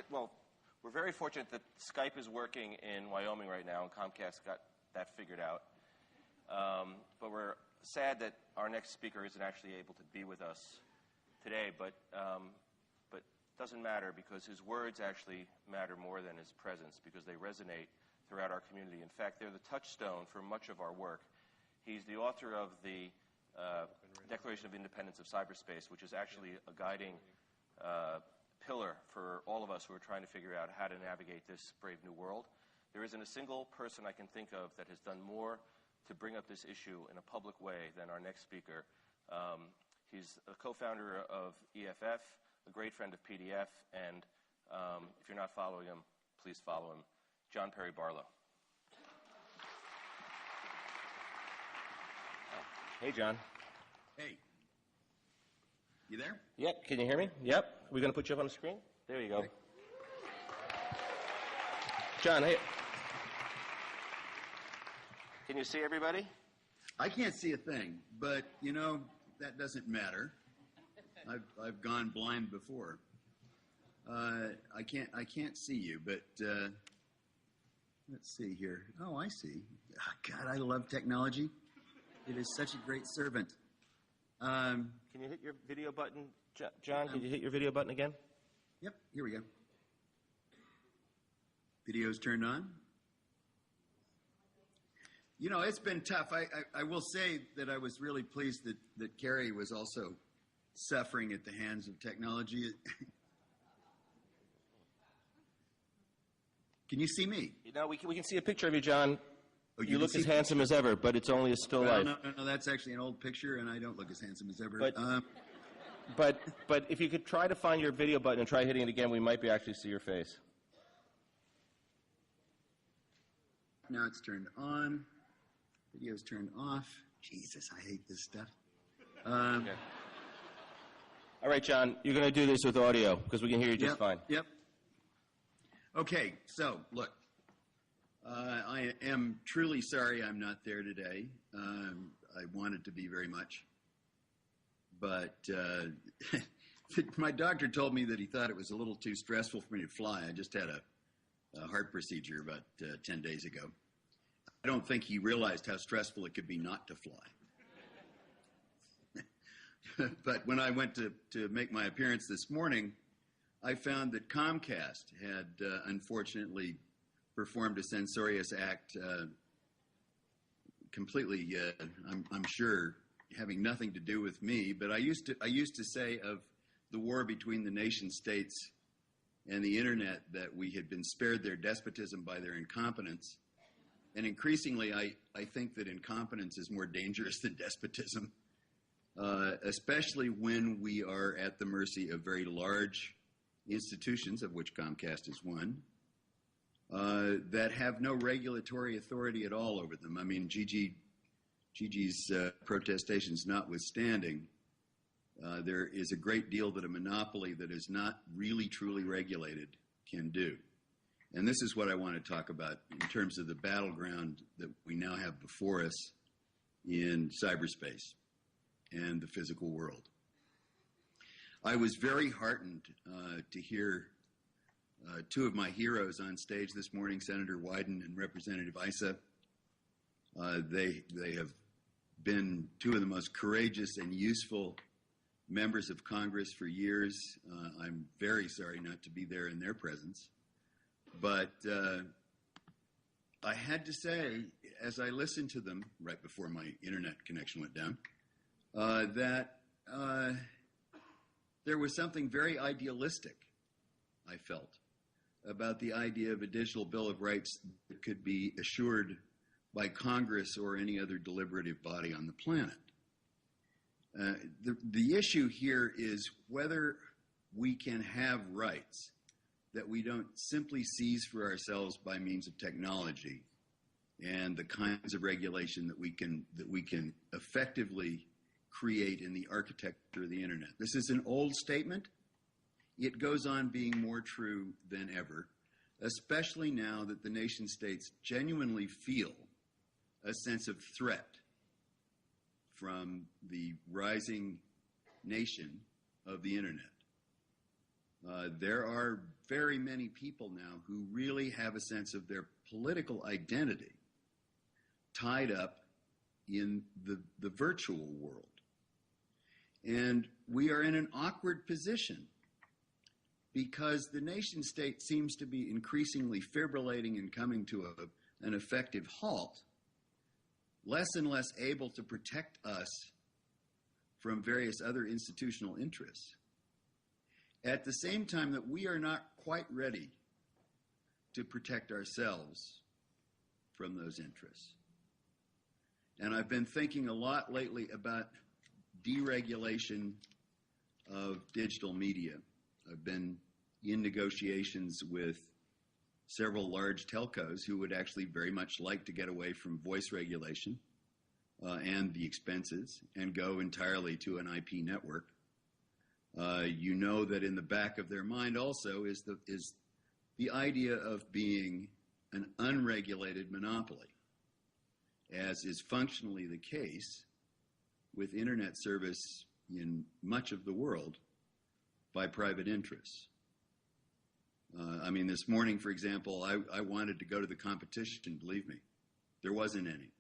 well, we're very fortunate that Skype is working in Wyoming right now, and Comcast got that figured out. But we're sad that our next speaker isn't actually able to be with us today, but doesn't matter because his words actually matter more than his presence because they resonate throughout our community. In fact, they're the touchstone for much of our work. He's the author of the Declaration of Independence of Cyberspace, which is actually a guiding pillar for all of us who are trying to figure out how to navigate this brave new world. There isn't a single person I can think of that has done more to bring up this issue in a public way than our next speaker. He's a co-founder of EFF, a great friend of PDF, and if you're not following him, please follow him. John Perry Barlow. Hey, John. Hey. You there? Yep. Can you hear me? Yep. We're going to put you up on the screen? There you go. Okay. John, hey. Can you see everybody? I can't see a thing, but, you know, that doesn't matter. I've gone blind before. I can't see you, but let's see here. Oh, I see. Oh, God, I love technology. It is such a great servant. Can you hit your video button? John, can you hit your video button again? Yep, here we go. Video's turned on. You know, it's been tough. I will say that I was really pleased that Carrie was also suffering at the hands of technology. Can you see me? No, we can see a picture of you, John. Oh, you look as handsome as ever, but it's only a still life. No, that's actually an old picture, and I don't look as handsome as ever. But if you could try to find your video button and try hitting it again, we might be actually see your face. Now it's turned on. Video's turned off. Jesus, I hate this stuff. Okay. All right, John, you're going to do this with audio because we can hear you just fine. Yep. Okay, so look. I am truly sorry I'm not there today. I wanted to be very much. But my doctor told me that he thought it was a little too stressful for me to fly. I just had a heart procedure about 10 days ago. I don't think he realized how stressful it could be not to fly. But when I went to make my appearance this morning, I found that Comcast had unfortunately performed a censorious act completely, I'm sure, having nothing to do with me. But I used to say of the war between the nation states and the internet that we had been spared their despotism by their incompetence. And increasingly, I think that incompetence is more dangerous than despotism, especially when we are at the mercy of very large institutions, of which Comcast is one, that have no regulatory authority at all over them. I mean, Gigi's protestations notwithstanding, there is a great deal that a monopoly that is not really truly regulated can do. And this is what I want to talk about in terms of the battleground that we now have before us in cyberspace and the physical world. I was very heartened to hear two of my heroes on stage this morning, Senator Wyden and Representative Issa. They have been two of the most courageous and useful members of Congress for years. I'm very sorry not to be there in their presence. But I had to say, as I listened to them right before my internet connection went down, that there was something very idealistic, I felt, about the idea of a digital Bill of Rights that could be assured by Congress or any other deliberative body on the planet. The issue here is whether we can have rights that we don't simply seize for ourselves by means of technology and the kinds of regulation that we can effectively create in the architecture of the internet. This is an old statement. It goes on being more true than ever, especially now that the nation states genuinely feel a sense of threat from the rising nation of the internet. There are very many people now who really have a sense of their political identity tied up in the virtual world. And we are in an awkward position because the nation state seems to be increasingly fibrillating and coming to an effective halt, less and less able to protect us from various other institutional interests, at the same time that we are not quite ready to protect ourselves from those interests. And I've been thinking a lot lately about deregulation of digital media. I've been in negotiations with several large telcos who would actually very much like to get away from voice regulation and the expenses and go entirely to an IP network. You know that in the back of their mind also is the idea of being an unregulated monopoly, as is functionally the case with internet service in much of the world by private interests. I mean, this morning, for example, I wanted to go to the competition, believe me. There wasn't any.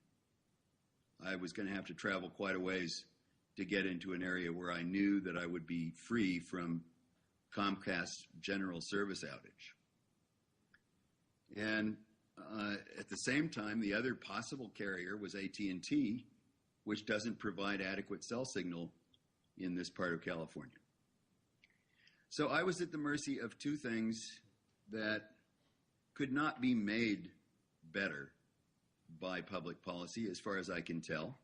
I was going to have to travel quite a ways to get into an area where I knew that I would be free from Comcast's general service outage. And at the same time, the other possible carrier was AT&T, which doesn't provide adequate cell signal in this part of California. So I was at the mercy of two things that could not be made better by public policy, as far as I can tell.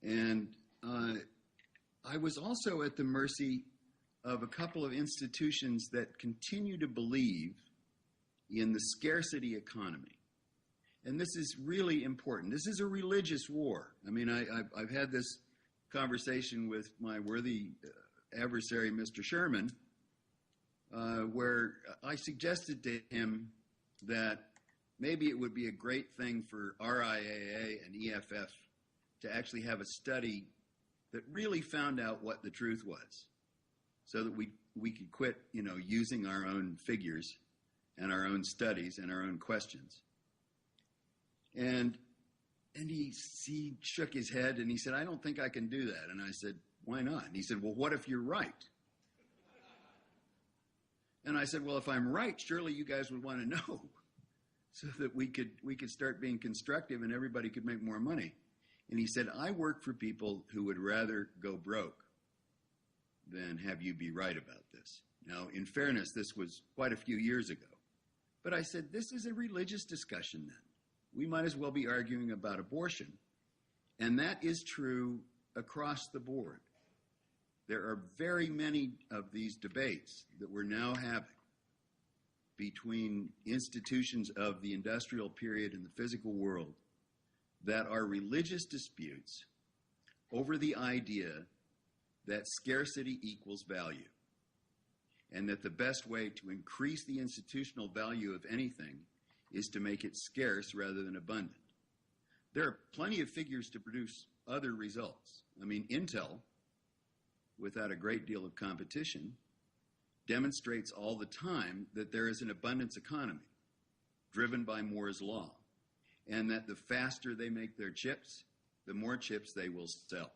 And I was also at the mercy of a couple of institutions that continue to believe in the scarcity economy. And this is really important. This is a religious war. I mean, I've had this conversation with my worthy adversary, Mr. Sherman, where I suggested to him that maybe it would be a great thing for RIAA and EFF to actually have a study that really found out what the truth was, so that we could quit, using our own figures and our own studies and our own questions. And he shook his head and he said, "I don't think I can do that." And I said, "Why not?" And he said, "Well, what if you're right?" And I said, "Well, if I'm right, surely you guys would want to know, so that we could start being constructive and everybody could make more money." And he said, "I work for people who would rather go broke than have you be right about this." Now, in fairness, this was quite a few years ago. But I said, this is a religious discussion then. We might as well be arguing about abortion. And that is true across the board. There are very many of these debates that we're now having between institutions of the industrial period and the physical world that are religious disputes over the idea that scarcity equals value, and that the best way to increase the institutional value of anything is to make it scarce rather than abundant. There are plenty of figures to produce other results. I mean, Intel, without a great deal of competition, demonstrates all the time that there is an abundance economy driven by Moore's law, and that the faster they make their chips, the more chips they will sell.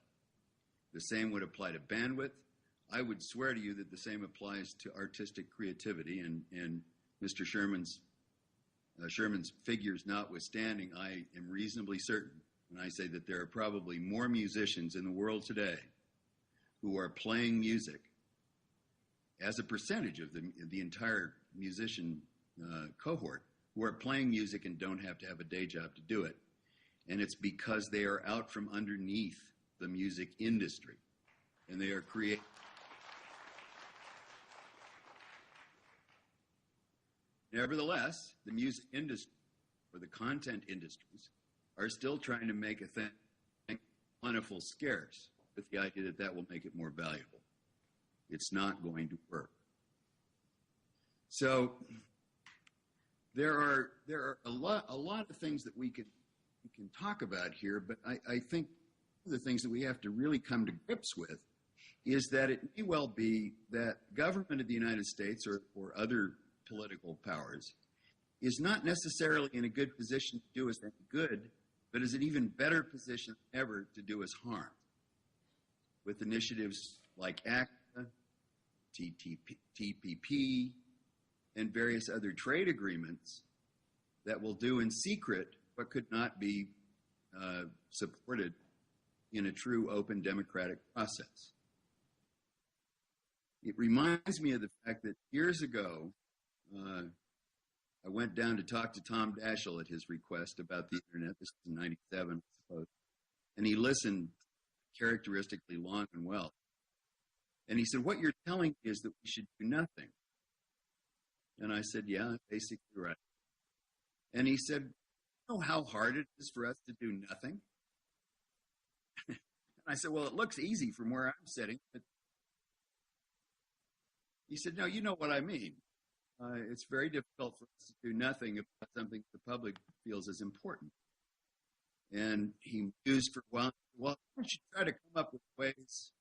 The same would apply to bandwidth. I would swear to you that the same applies to artistic creativity, and Mr. Sherman's figures notwithstanding, I am reasonably certain when I say that there are probably more musicians in the world today who are playing music as a percentage of the entire musician cohort, who are playing music and don't have to have a day job to do it. And it's because they are out from underneath the music industry, and they are creating. Nevertheless, the music industry, or the content industries, are still trying to make a thing plentiful scarce, with the idea that that will make it more valuable. It's not going to work. So there are a lot of things that we can talk about here, but I think the things that we have to really come to grips with is that it may well be that government of the United States or other political powers is not necessarily in a good position to do us any good, but is an even better position than ever to do us harm. With initiatives like ACTA, TPP, and various other trade agreements that will do in secret what could not be supported in a true open democratic process. It reminds me of the fact that years ago, I went down to talk to Tom Daschle at his request about the internet. This was in 97, I suppose. And he listened characteristically long and well. And he said, what you're telling me is that we should do nothing. And I said, yeah, basically right. And he said, you know how hard it is for us to do nothing? And I said, well, it looks easy from where I'm sitting. But he said, no, you know what I mean. It's very difficult for us to do nothing about something the public feels is important. And he mused for a while. Well, why don't you try to come up with ways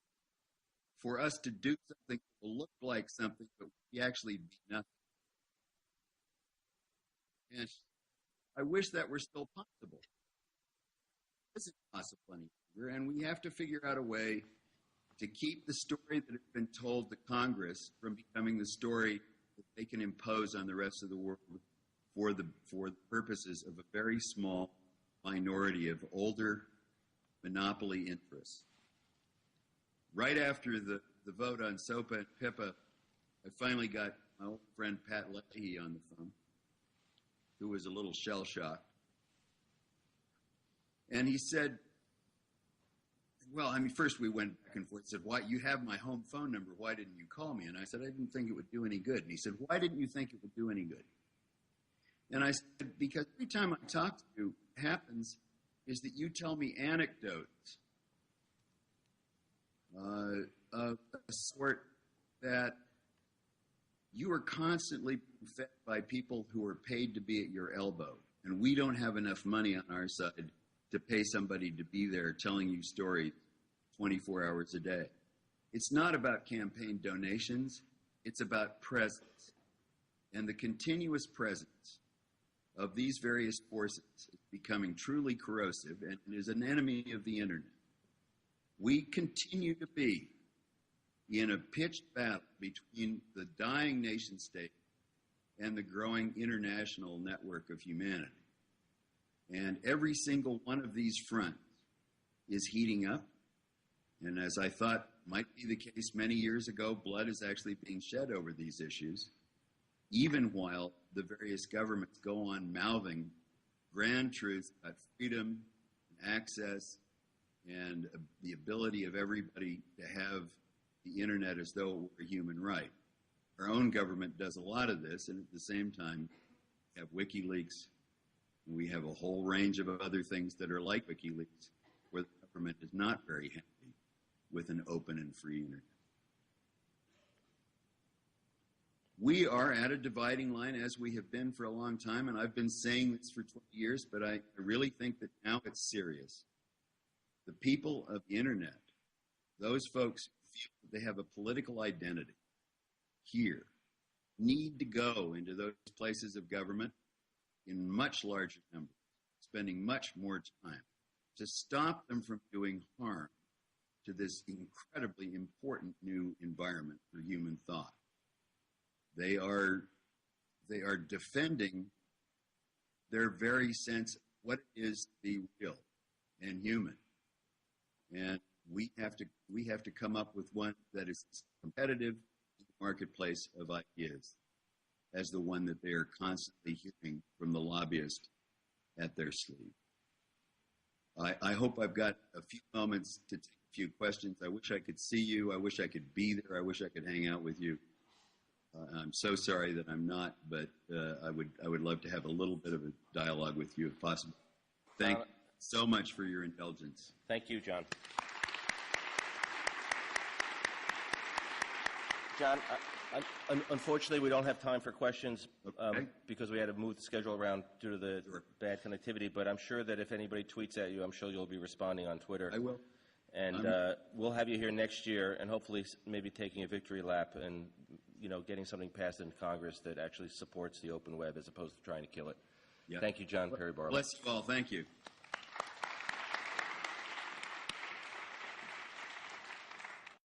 for us to do something that will look like something, but we actually be nothing. And I wish that were still possible. It isn't possible any longer, and we have to figure out a way to keep the story that has been told to Congress from becoming the story that they can impose on the rest of the world for the purposes of a very small minority of older monopoly interests. Right after the vote on SOPA and PIPA, I finally got my old friend Pat Leahy on the phone, who was a little shell-shocked. And he said, well, I mean, first we went back and forth. He said, why, you have my home phone number. Why didn't you call me? And I said, I didn't think it would do any good. And he said, why didn't you think it would do any good? And I said, because every time I talk to you, what happens is that you tell me anecdotes of a sort that you are constantly being fed by people who are paid to be at your elbow. And we don't have enough money on our side to pay somebody to be there telling you stories 24 hours a day. It's not about campaign donations. It's about presence. And the continuous presence of these various forces is becoming truly corrosive and is an enemy of the internet. We continue to be in a pitched battle between the dying nation state and the growing international network of humanity. And every single one of these fronts is heating up. And as I thought might be the case many years ago, blood is actually being shed over these issues, even while the various governments go on mouthing grand truths about freedom, and access, and the ability of everybody to have the internet as though it were a human right. Our own government does a lot of this, and at the same time, we have WikiLeaks. We have a whole range of other things that are like WikiLeaks, where the government is not very happy with an open and free internet. We are at a dividing line, as we have been for a long time, and I've been saying this for 20 years, but I really think that now it's serious. The people of the internet, those folks who feel that they have a political identity here, need to go into those places of government in much larger numbers, spending much more time to stop them from doing harm to this incredibly important new environment for human thought. They are defending their very sense of what it is to be real and human. And we have to come up with one that is competitive in the marketplace of ideas as the one that they are constantly hearing from the lobbyists at their sleeve. I hope I've got a few moments to take a few questions. I wish I could see you. I wish I could be there. I wish I could hang out with you. I'm so sorry that I'm not, but I would love to have a little bit of a dialogue with you if possible. Thank you so much for your indulgence. Thank you, John. John, unfortunately, we don't have time for questions because we had to move the schedule around due to the bad connectivity, but I'm sure that if anybody tweets at you, I'm sure you'll be responding on Twitter. I will. And we'll have you here next year, and hopefully maybe taking a victory lap and, you know, getting something passed in Congress that actually supports the open web as opposed to trying to kill it. Yep. Thank you, John Perry Barlow. Bless you all. Thank you.